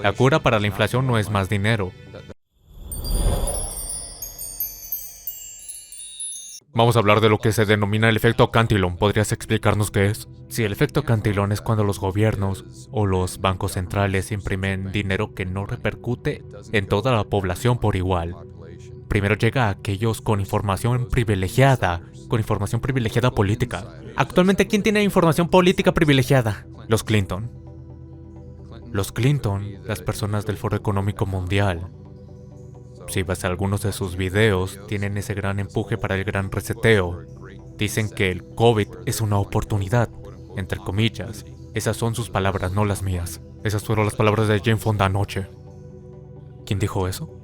La cura para la inflación no es más dinero. Vamos a hablar de lo que se denomina el efecto Cantillon. ¿Podrías explicarnos qué es? Sí, el efecto Cantillon es cuando los gobiernos o los bancos centrales imprimen dinero que no repercute en toda la población por igual. Primero llega a aquellos con información privilegiada política. Actualmente, ¿quién tiene información política privilegiada? Los Clinton. Los Clinton, las personas del Foro Económico Mundial. Si ves algunos de sus videos, tienen ese gran empuje para el gran reseteo. Dicen que el COVID es una oportunidad, entre comillas. Esas son sus palabras, no las mías. Esas fueron las palabras de Jane Fonda anoche. ¿Quién dijo eso?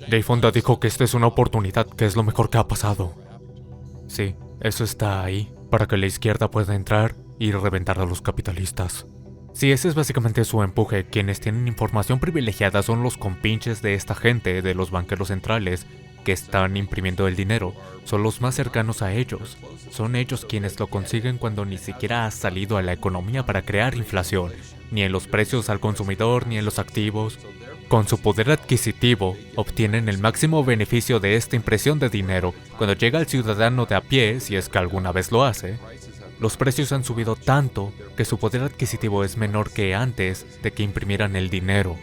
Jane Fonda dijo que esta es una oportunidad, que es lo mejor que ha pasado. Sí, eso está ahí, para que la izquierda pueda entrar y reventar a los capitalistas. Sí, ese es básicamente su empuje. Quienes tienen información privilegiada son los compinches de esta gente, de los banqueros centrales, que están imprimiendo el dinero. Son los más cercanos a ellos. Son ellos quienes lo consiguen cuando ni siquiera ha salido a la economía para crear inflación, ni en los precios al consumidor, ni en los activos. Con su poder adquisitivo, obtienen el máximo beneficio de esta impresión de dinero. Cuando llega al ciudadano de a pie, si es que alguna vez lo hace, los precios han subido tanto que su poder adquisitivo es menor que antes de que imprimieran el dinero.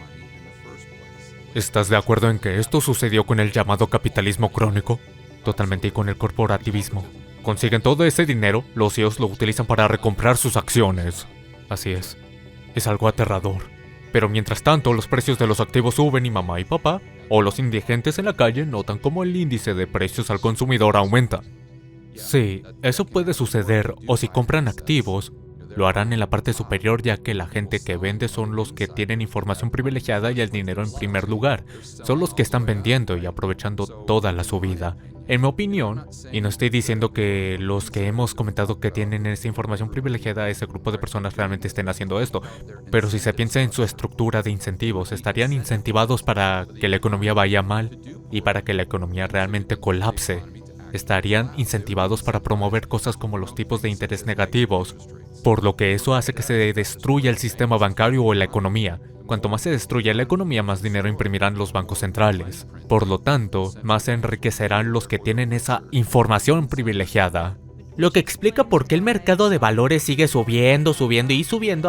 ¿Estás de acuerdo en que esto sucedió con el llamado capitalismo crónico? Totalmente, y con el corporativismo. Consiguen todo ese dinero, los CEOs lo utilizan para recomprar sus acciones. Así es. Es algo aterrador. Pero mientras tanto, los precios de los activos suben y mamá y papá, o los indigentes en la calle, notan cómo el índice de precios al consumidor aumenta. Sí, eso puede suceder, o si compran activos, lo harán en la parte superior, ya que la gente que vende son los que tienen información privilegiada y el dinero en primer lugar. Son los que están vendiendo y aprovechando toda la subida. En mi opinión, y no estoy diciendo que los que hemos comentado que tienen esa información privilegiada, ese grupo de personas realmente estén haciendo esto, pero si se piensa en su estructura de incentivos, estarían incentivados para que la economía vaya mal y para que la economía realmente colapse. Estarían incentivados para promover cosas como los tipos de interés negativos, por lo que eso hace que se destruya el sistema bancario o la economía. Cuanto más se destruya la economía, más dinero imprimirán los bancos centrales. Por lo tanto, más se enriquecerán los que tienen esa información privilegiada. Lo que explica por qué el mercado de valores sigue subiendo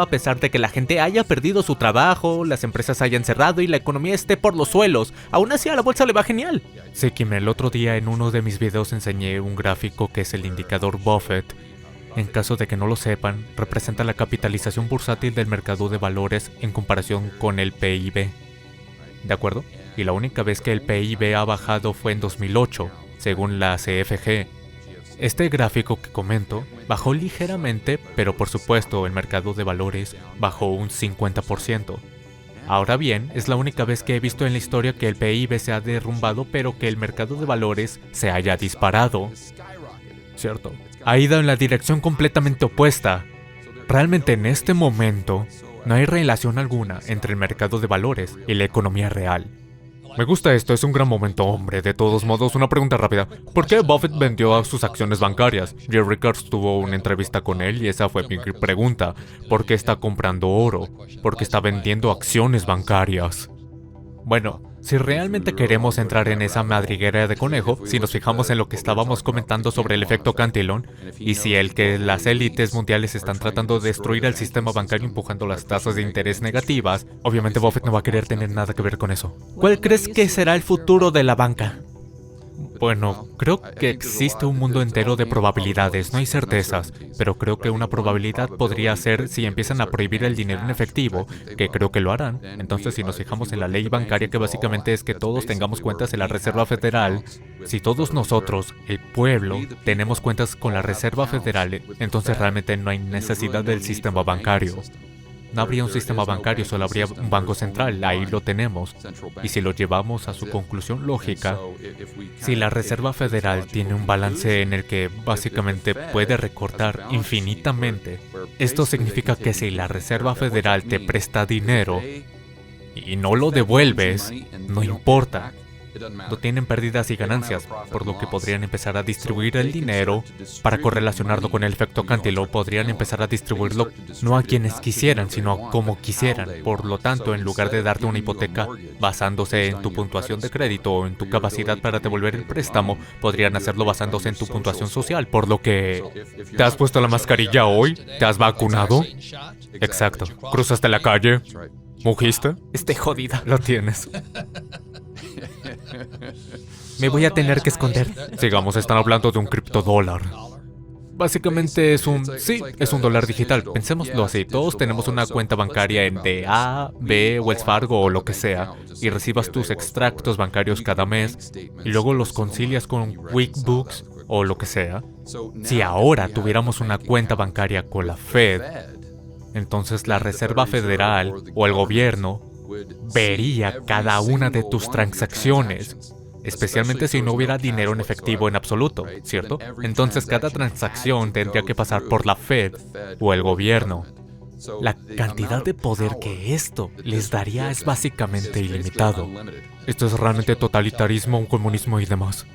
a pesar de que la gente haya perdido su trabajo, las empresas hayan cerrado y la economía esté por los suelos. Aún así a la bolsa le va genial. Sí, Kim, el otro día en uno de mis videos enseñé un gráfico que es el indicador Buffett. En caso de que no lo sepan, representa la capitalización bursátil del mercado de valores en comparación con el PIB. ¿De acuerdo? Y la única vez que el PIB ha bajado fue en 2008, según la CFG. Este gráfico que comento bajó ligeramente, pero por supuesto el mercado de valores bajó un 50%. Ahora bien, es la única vez que he visto en la historia que el PIB se ha derrumbado, pero que el mercado de valores se haya disparado. ¿Cierto? Ha ido en la dirección completamente opuesta. Realmente en este momento no hay relación alguna entre el mercado de valores y la economía real. Me gusta esto, es un gran momento, hombre. De todos modos, una pregunta rápida. ¿Por qué Buffett vendió sus acciones bancarias? Jerry Rickards tuvo una entrevista con él y esa fue mi pregunta. ¿Por qué está comprando oro? ¿Por qué está vendiendo acciones bancarias? Bueno, si realmente queremos entrar en esa madriguera de conejo, si nos fijamos en lo que estábamos comentando sobre el efecto Cantillon, y si el que las élites mundiales están tratando de destruir el sistema bancario empujando las tasas de interés negativas, obviamente Buffett no va a querer tener nada que ver con eso. ¿Cuál crees que será el futuro de la banca? Bueno, creo que existe un mundo entero de probabilidades, no hay certezas, pero creo que una probabilidad podría ser si empiezan a prohibir el dinero en efectivo, que creo que lo harán. Entonces, si nos fijamos en la ley bancaria, que básicamente es que todos tengamos cuentas en la Reserva Federal, si todos nosotros, el pueblo, tenemos cuentas con la Reserva Federal, entonces realmente no hay necesidad del sistema bancario. No habría un sistema bancario, solo habría un banco central, ahí lo tenemos. Y si lo llevamos a su conclusión lógica, si la Reserva Federal tiene un balance en el que básicamente puede recortar infinitamente, esto significa que si la Reserva Federal te presta dinero y no lo devuelves, no importa. No tienen pérdidas y ganancias, por lo que podrían empezar a distribuir el dinero. Para correlacionarlo con el efecto Cantillon, podrían empezar a distribuirlo no a quienes quisieran, sino a como quisieran. Por lo tanto, en lugar de darte una hipoteca basándose en tu puntuación de crédito o en tu capacidad para devolver el préstamo, podrían hacerlo basándose en tu puntuación social. Por lo que... ¿Te has puesto la mascarilla hoy? ¿Te has vacunado? Exacto. ¿Cruzaste la calle? ¿Mugiste? Estoy jodida. Lo tienes. Me voy a tener que esconder. Sigamos, están hablando de un criptodólar. Básicamente es un... Sí, es un dólar digital. Pensémoslo así. Todos tenemos una cuenta bancaria en A, B, Wells Fargo o lo que sea. Y recibas tus extractos bancarios cada mes. Y luego los concilias con QuickBooks o lo que sea. Si ahora tuviéramos una cuenta bancaria con la Fed, entonces la Reserva Federal o el gobierno vería cada una de tus transacciones, especialmente si no hubiera dinero en efectivo en absoluto, ¿cierto? Entonces cada transacción tendría que pasar por la Fed o el gobierno. La cantidad de poder que esto les daría es básicamente ilimitado. Esto es realmente totalitarismo, un comunismo y demás.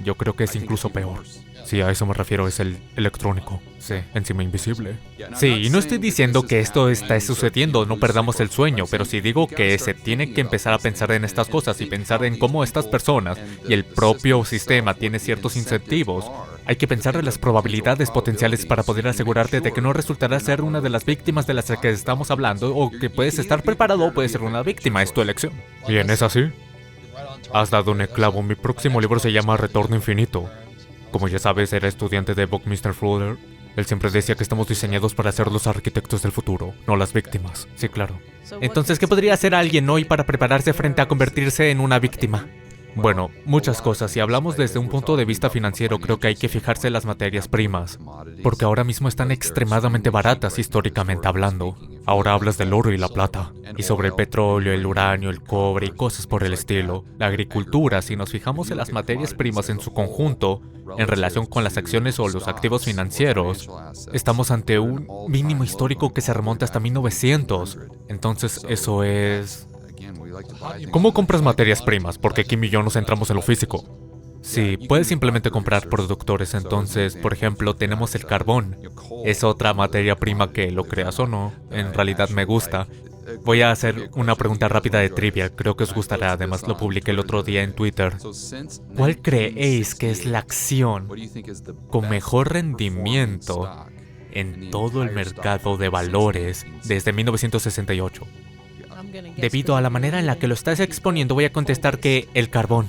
Yo creo que es incluso peor. Sí, a eso me refiero, es el electrónico. Sí, encima invisible. Sí, y no estoy diciendo que esto está sucediendo, no perdamos el sueño, pero sí digo que se tiene que empezar a pensar en estas cosas y pensar en cómo estas personas y el propio sistema tiene ciertos incentivos. Hay que pensar en las probabilidades potenciales para poder asegurarte de que no resultará ser una de las víctimas de las que estamos hablando, o que puedes estar preparado o puedes ser una víctima, es tu elección. Bien, ¿es así? Has dado un clavo. Mi próximo libro se llama Retorno Infinito. Como ya sabes, era estudiante de Buckminster Fuller. Él siempre decía que estamos diseñados para ser los arquitectos del futuro, no las víctimas. Sí, claro. Entonces, ¿qué podría hacer alguien hoy para prepararse frente a convertirse en una víctima? Bueno, muchas cosas. Si hablamos desde un punto de vista financiero, creo que hay que fijarse en las materias primas, porque ahora mismo están extremadamente baratas históricamente hablando. Ahora hablas del oro y la plata, y sobre el petróleo, el uranio, el cobre y cosas por el estilo. La agricultura, si nos fijamos en las materias primas en su conjunto, en relación con las acciones o los activos financieros, estamos ante un mínimo histórico que se remonta hasta 1900. Entonces, eso es... ¿Cómo compras materias primas? Porque Kim y yo nos centramos en lo físico. Sí, puedes simplemente comprar productores. Entonces, por ejemplo, tenemos el carbón. Es otra materia prima que, lo creas o no, en realidad me gusta. Voy a hacer una pregunta rápida de trivia, creo que os gustará, además lo publiqué el otro día en Twitter. ¿Cuál creéis que es la acción con mejor rendimiento en todo el mercado de valores desde 1968? Debido a la manera en la que lo estás exponiendo, voy a contestar que el carbón.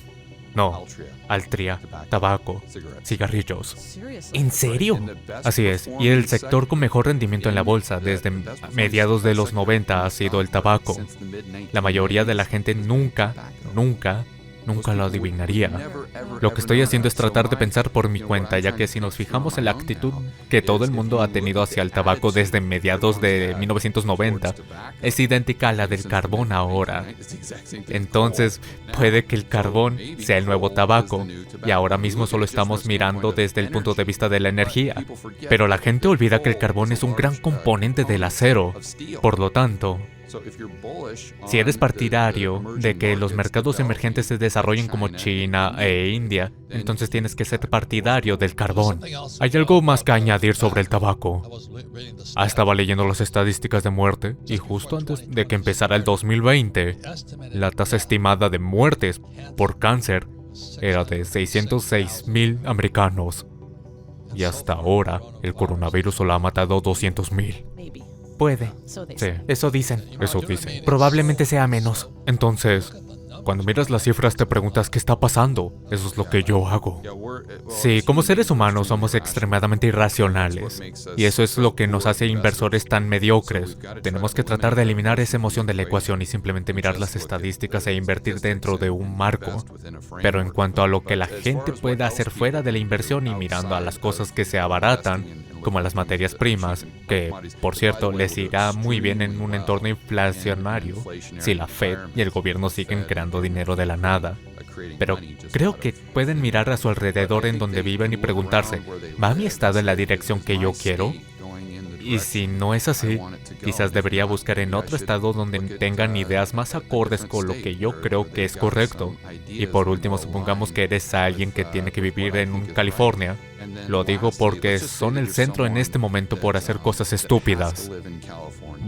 No, Altria, tabaco, cigarrillos. ¿En serio? Así es, y el sector con mejor rendimiento en la bolsa desde mediados de los 90 ha sido el tabaco. La mayoría de la gente nunca lo adivinaría. Lo que estoy haciendo es tratar de pensar por mi cuenta, ya que si nos fijamos en la actitud que todo el mundo ha tenido hacia el tabaco desde mediados de 1990, es idéntica a la del carbón ahora. Entonces, puede que el carbón sea el nuevo tabaco, y ahora mismo solo estamos mirando desde el punto de vista de la energía. Pero la gente olvida que el carbón es un gran componente del acero. Por lo tanto, si eres partidario de que los mercados emergentes se desarrollen como China e India, entonces tienes que ser partidario del carbón. Hay algo más que añadir sobre el tabaco. Estaba leyendo las estadísticas de muerte y justo antes de que empezara el 2020, la tasa estimada de muertes por cáncer era de 606,000 americanos. Y hasta ahora, el coronavirus solo ha matado 200,000. Puede. Sí, eso dicen. Eso dicen. Probablemente sea menos. Entonces, cuando miras las cifras te preguntas qué está pasando. Eso es lo que yo hago. Sí, como seres humanos somos extremadamente irracionales. Y eso es lo que nos hace inversores tan mediocres. Tenemos que tratar de eliminar esa emoción de la ecuación y simplemente mirar las estadísticas e invertir dentro de un marco. Pero en cuanto a lo que la gente puede hacer fuera de la inversión y mirando a las cosas que se abaratan, como las materias primas, que, por cierto, les irá muy bien en un entorno inflacionario si la Fed y el gobierno siguen creando dinero de la nada. Pero creo que pueden mirar a su alrededor en donde viven y preguntarse, ¿va mi estado en la dirección que yo quiero? Y si no es así, quizás debería buscar en otro estado donde tengan ideas más acordes con lo que yo creo que es correcto. Y por último, supongamos que eres alguien que tiene que vivir en California. Lo digo porque son el centro en este momento por hacer cosas estúpidas.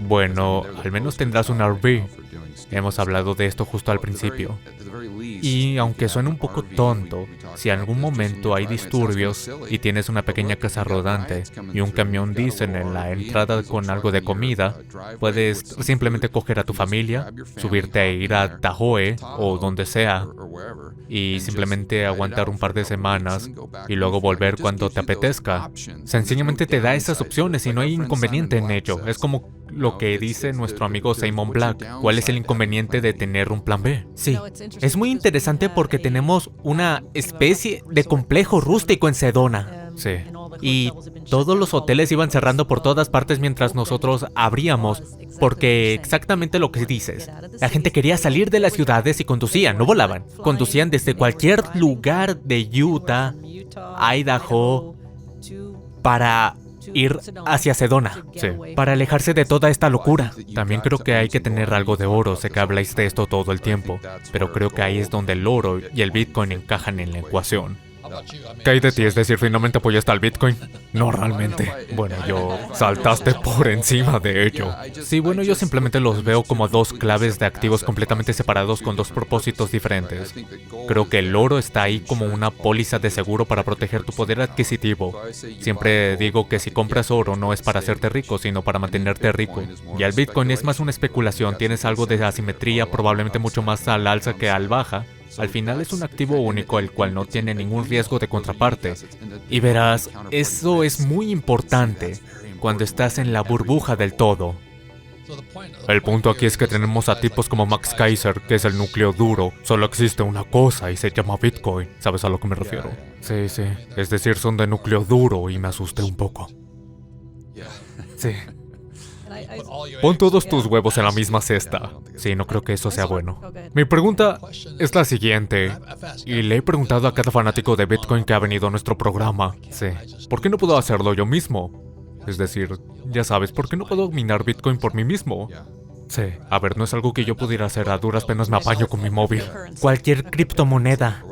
Bueno, al menos tendrás un RV. Hemos hablado de esto justo al principio. Y aunque suene un poco tonto, si en algún momento hay disturbios y tienes una pequeña casa rodante y un camión diésel en la entrada con algo de comida, puedes simplemente coger a tu familia, subirte a ir a Tahoe o donde sea y simplemente aguantar un par de semanas y luego volver cuando te apetezca. Sencillamente te da esas opciones y no hay inconveniente en ello. Es como lo que dice nuestro amigo Simon Black. ¿Cuál es el inconveniente de tener un plan B? Sí, es muy interesante porque tenemos una especie de complejo rústico en Sedona. Sí. Y todos los hoteles iban cerrando por todas partes mientras nosotros abríamos, porque exactamente lo que dices. La gente quería salir de las ciudades y conducían, no volaban. Conducían desde cualquier lugar de Utah, Idaho, para ir hacia Sedona, Sí. para alejarse de toda esta locura. También creo que hay que tener algo de oro, sé que habláis de esto todo el tiempo, pero creo que ahí es donde el oro y el Bitcoin encajan en la ecuación. ¿Qué hay de ti? Es decir, ¿finalmente apoyaste al Bitcoin? No realmente. Bueno, saltaste por encima de ello. Sí, bueno, yo simplemente los veo como dos claves de activos completamente separados con dos propósitos diferentes. Creo que el oro está ahí como una póliza de seguro para proteger tu poder adquisitivo. Siempre digo que si compras oro no es para hacerte rico, sino para mantenerte rico. Y el Bitcoin es más una especulación, tienes algo de asimetría, probablemente mucho más al alza que al baja. Al final es un activo único el cual no tiene ningún riesgo de contraparte. Y verás, eso es muy importante cuando estás en la burbuja del todo. El punto aquí es que tenemos a tipos como Max Kaiser, que es el núcleo duro. Solo existe una cosa y se llama Bitcoin. ¿Sabes a lo que me refiero? Sí, sí. Es decir, son de núcleo duro y me asusté un poco. Sí. Pon todos tus huevos en la misma cesta. Sí, no creo que eso sea bueno. Mi pregunta es la siguiente, y le he preguntado a cada fanático de Bitcoin que ha venido a nuestro programa. Sí. ¿Por qué no puedo hacerlo yo mismo? Es decir, ya sabes, ¿por qué no puedo minar Bitcoin por mí mismo? Sí. A ver, no es algo que yo pudiera hacer, a duras penas me apaño con mi móvil. Cualquier criptomoneda.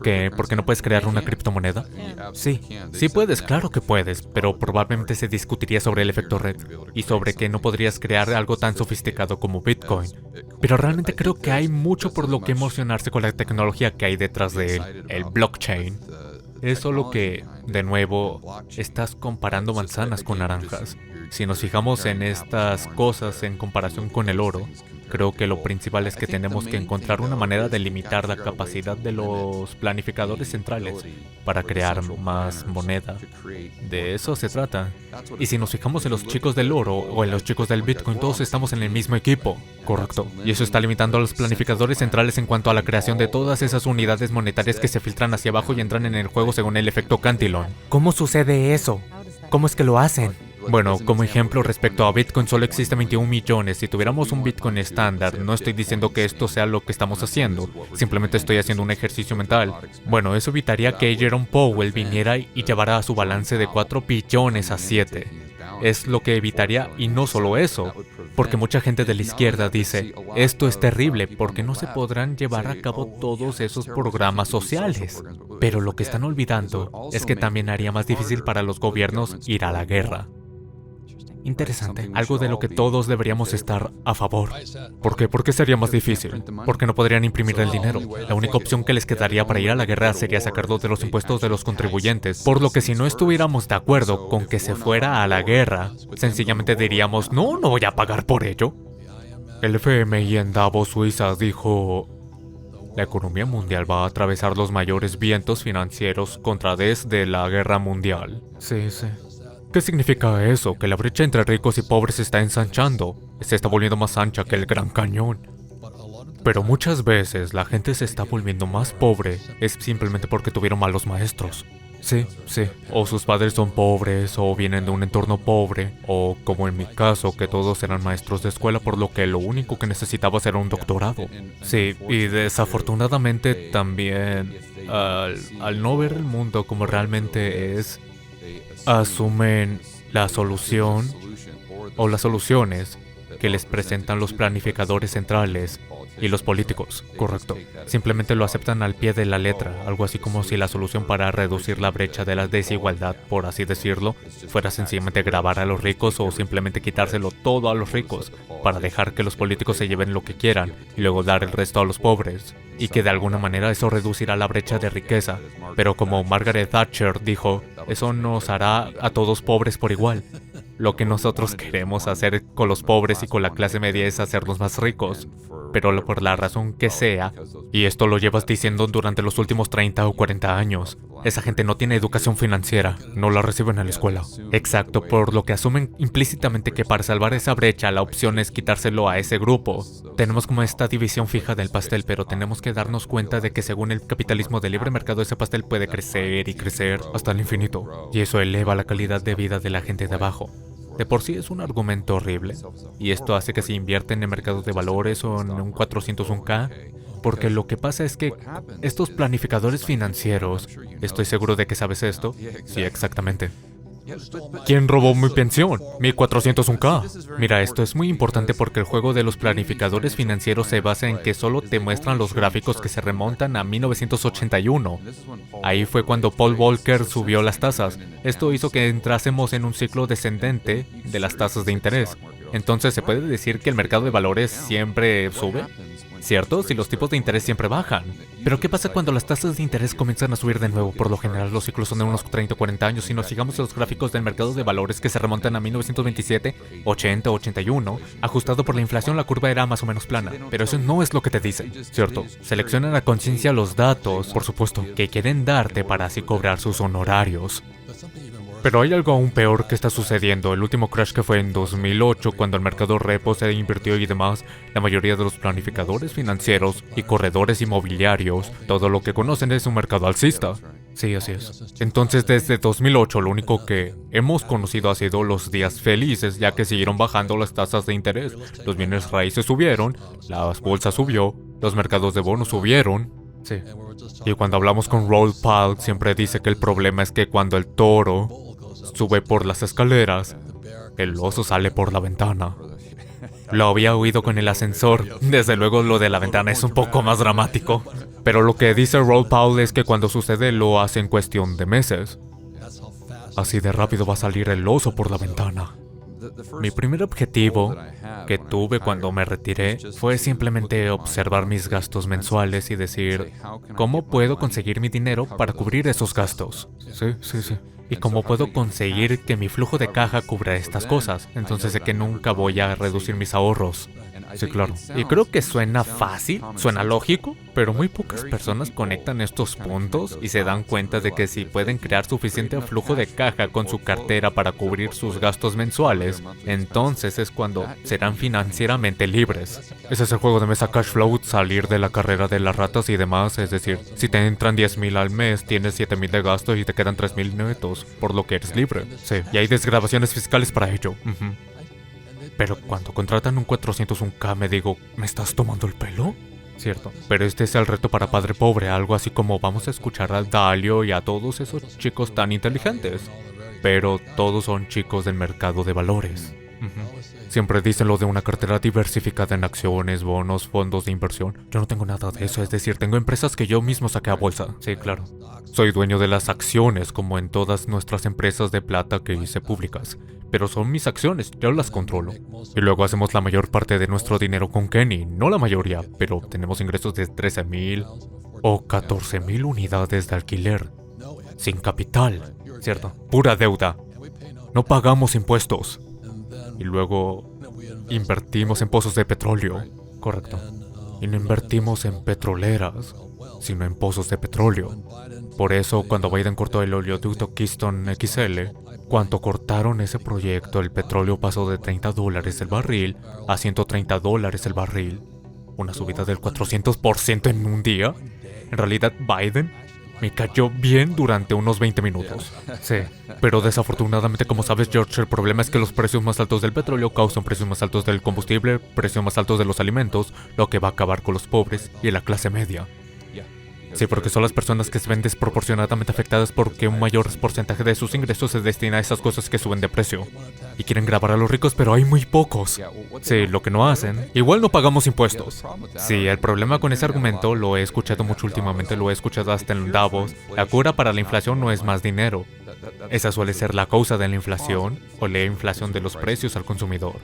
¿Qué? ¿Por qué no puedes crear una criptomoneda? Sí. Sí puedes, claro que puedes, pero probablemente se discutiría sobre el efecto red y sobre que no podrías crear algo tan sofisticado como Bitcoin. Pero realmente creo que hay mucho por lo que emocionarse con la tecnología que hay detrás de él, el blockchain. Es solo que, de nuevo, estás comparando manzanas con naranjas. Si nos fijamos en estas cosas en comparación con el oro, creo que lo principal es que tenemos que encontrar una manera de limitar la capacidad de los planificadores centrales para crear más moneda. De eso se trata. Y si nos fijamos en los chicos del oro o en los chicos del Bitcoin, todos estamos en el mismo equipo. Correcto. Y eso está limitando a los planificadores centrales en cuanto a la creación de todas esas unidades monetarias que se filtran hacia abajo y entran en el juego según el efecto Cantillon. ¿Cómo sucede eso? ¿Cómo es que lo hacen? Bueno, como ejemplo respecto a Bitcoin solo existen 21 millones. Si tuviéramos un Bitcoin estándar, no estoy diciendo que esto sea lo que estamos haciendo, simplemente estoy haciendo un ejercicio mental. Bueno, eso evitaría que Jerome Powell viniera y llevara a su balance de 4 billones a 7. Es lo que evitaría, y no solo eso, porque mucha gente de la izquierda dice, esto es terrible porque no se podrán llevar a cabo todos esos programas sociales. Pero lo que están olvidando es que también haría más difícil para los gobiernos ir a la guerra. Interesante, algo de lo que todos deberíamos estar a favor. ¿Por qué? ¿Por qué sería más difícil? Porque no podrían imprimir el dinero. La única opción que les quedaría para ir a la guerra sería sacarlo de los impuestos de los contribuyentes. Por lo que si no estuviéramos de acuerdo con que se fuera a la guerra, sencillamente diríamos, no voy a pagar por ello. El FMI en Davos, Suiza, dijo, la economía mundial va a atravesar los mayores vientos financieros contra desde la guerra mundial. Sí, sí. ¿Qué significa eso? Que la brecha entre ricos y pobres se está ensanchando. Se está volviendo más ancha que el Gran Cañón. Pero muchas veces la gente se está volviendo más pobre es simplemente porque tuvieron malos maestros. Sí, sí. O sus padres son pobres, o vienen de un entorno pobre, o como en mi caso, que todos eran maestros de escuela, por lo que lo único que necesitabas era un doctorado. Sí, y desafortunadamente también, al no ver el mundo como realmente es, asumen La solución o las soluciones que les presentan los planificadores centrales y los políticos, correcto. Simplemente lo aceptan al pie de la letra, algo así como si la solución para reducir la brecha de la desigualdad, por así decirlo, fuera sencillamente grabar a los ricos o simplemente quitárselo todo a los ricos, para dejar que los políticos se lleven lo que quieran y luego dar el resto a los pobres, y que de alguna manera eso reducirá la brecha de riqueza. Pero como Margaret Thatcher dijo, eso nos hará a todos pobres por igual. Lo que nosotros queremos hacer con los pobres y con la clase media es hacernos más ricos. Pero por la razón que sea, y esto lo llevas diciendo durante los últimos 30 o 40 años, esa gente no tiene educación financiera, no la reciben en la escuela. Exacto, por lo que asumen implícitamente que para salvar esa brecha la opción es quitárselo a ese grupo. Tenemos como esta división fija del pastel, pero tenemos que darnos cuenta de que según el capitalismo de libre mercado ese pastel puede crecer y crecer hasta el infinito, y eso eleva la calidad de vida de la gente de abajo. De por sí es un argumento horrible, y esto hace que se invierten en mercados de valores o en un 401k, porque lo que pasa es que estos planificadores financieros, estoy seguro de que sabes esto, sí, exactamente. ¿Quién robó mi pensión? Mi 401k. Mira, esto es muy importante porque el juego de los planificadores financieros se basa en que solo te muestran los gráficos que se remontan a 1981. Ahí fue cuando Paul Volcker subió las tasas. Esto hizo que entrásemos en un ciclo descendente de las tasas de interés. Entonces, ¿se puede decir que el mercado de valores siempre sube? ¿Cierto? Si los tipos de interés siempre bajan. Pero ¿qué pasa cuando las tasas de interés comienzan a subir de nuevo? Por lo general los ciclos son de unos 30 o 40 años. Si nos sigamos los gráficos del mercado de valores que se remontan a 1927, 80 o 81, ajustado por la inflación la curva era más o menos plana. Pero eso no es lo que te dicen, ¿cierto? Seleccionan a conciencia los datos, por supuesto, que quieren darte para así cobrar sus honorarios. Pero hay algo aún peor que está sucediendo. El último crash que fue en 2008, cuando el mercado repo se invirtió y demás, la mayoría de los planificadores financieros y corredores inmobiliarios, todo lo que conocen es un mercado alcista. Sí, así es. Entonces, desde 2008, lo único que hemos conocido ha sido los días felices, ya que siguieron bajando las tasas de interés. Los bienes raíces subieron, las bolsas subió, los mercados de bonos subieron. Sí. Y cuando hablamos con Raoul Pal, siempre dice que el problema es que cuando el toro sube por las escaleras, el oso sale por la ventana. Lo había oído con el ascensor. Desde luego lo de la ventana es un poco más dramático. Pero lo que dice Raoul Pal es que cuando sucede lo hace en cuestión de meses. Así de rápido va a salir el oso por la ventana. Mi primer objetivo que tuve cuando me retiré fue simplemente observar mis gastos mensuales y decir, ¿cómo puedo conseguir mi dinero para cubrir esos gastos? Sí. Y cómo puedo conseguir que mi flujo de caja cubra estas cosas. Entonces sé que nunca voy a reducir mis ahorros. Sí, claro. Y creo que suena fácil, suena lógico, pero muy pocas personas conectan estos puntos y se dan cuenta de que si pueden crear suficiente flujo de caja con su cartera para cubrir sus gastos mensuales, entonces es cuando serán financieramente libres. Ese es el juego de mesa cash flow, salir de la carrera de las ratas y demás. Es decir, si te entran 10,000 al mes, tienes 7,000 de gastos y te quedan 3,000 netos, por lo que eres libre. Sí, y hay desgravaciones fiscales para ello. Pero cuando contratan un 401k me digo, ¿me estás tomando el pelo? Cierto, pero este es el reto para Padre Pobre, algo así como vamos a escuchar a Dalio y a todos esos chicos tan inteligentes. Pero todos son chicos del mercado de valores. Siempre dicen lo de una cartera diversificada en acciones, bonos, fondos de inversión. Yo no tengo nada de eso, es decir, tengo empresas que yo mismo saqué a bolsa. Sí, claro. Soy dueño de las acciones, como en todas nuestras empresas de plata que hice públicas. Pero son mis acciones, yo las controlo. Y luego hacemos la mayor parte de nuestro dinero con Kenny. No la mayoría, pero tenemos ingresos de 13,000 o 14,000 unidades de alquiler. Sin capital, ¿cierto? Pura deuda. No pagamos impuestos. Y luego invertimos en pozos de petróleo. Correcto. Y no invertimos en petroleras, sino en pozos de petróleo. Por eso, cuando Biden cortó el oleoducto Keystone XL, cuando cortaron ese proyecto, el petróleo pasó de $30 el barril a $130 el barril. Una subida del 400% en un día. En realidad, Biden me cayó bien durante unos 20 minutos. Sí, pero desafortunadamente, como sabes, George, el problema es que los precios más altos del petróleo causan precios más altos del combustible, precios más altos de los alimentos, lo que va a acabar con los pobres y la clase media. Sí, porque son las personas que se ven desproporcionadamente afectadas porque un mayor porcentaje de sus ingresos se destina a esas cosas que suben de precio. Y quieren grabar a los ricos, pero hay muy pocos. Sí, lo que no hacen. Igual no pagamos impuestos. Sí, el problema con ese argumento, lo he escuchado mucho últimamente, lo he escuchado hasta en Davos. La cura para la inflación no es más dinero. Esa suele ser la causa de la inflación o la inflación de los precios al consumidor.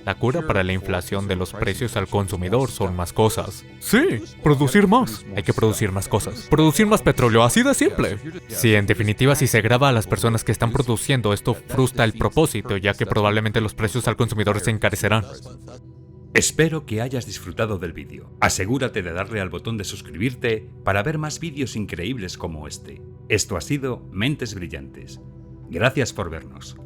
La cura para la inflación de los precios al consumidor son más cosas. Sí, producir más. Hay que producir más cosas. Producir más petróleo, así de simple. Sí, en definitiva, si se graba a las personas que están produciendo, esto frustra el propósito, ya que probablemente los precios al consumidor se encarecerán. Espero que hayas disfrutado del vídeo. Asegúrate de darle al botón de suscribirte para ver más vídeos increíbles como este. Esto ha sido Mentes Brillantes. Gracias por vernos.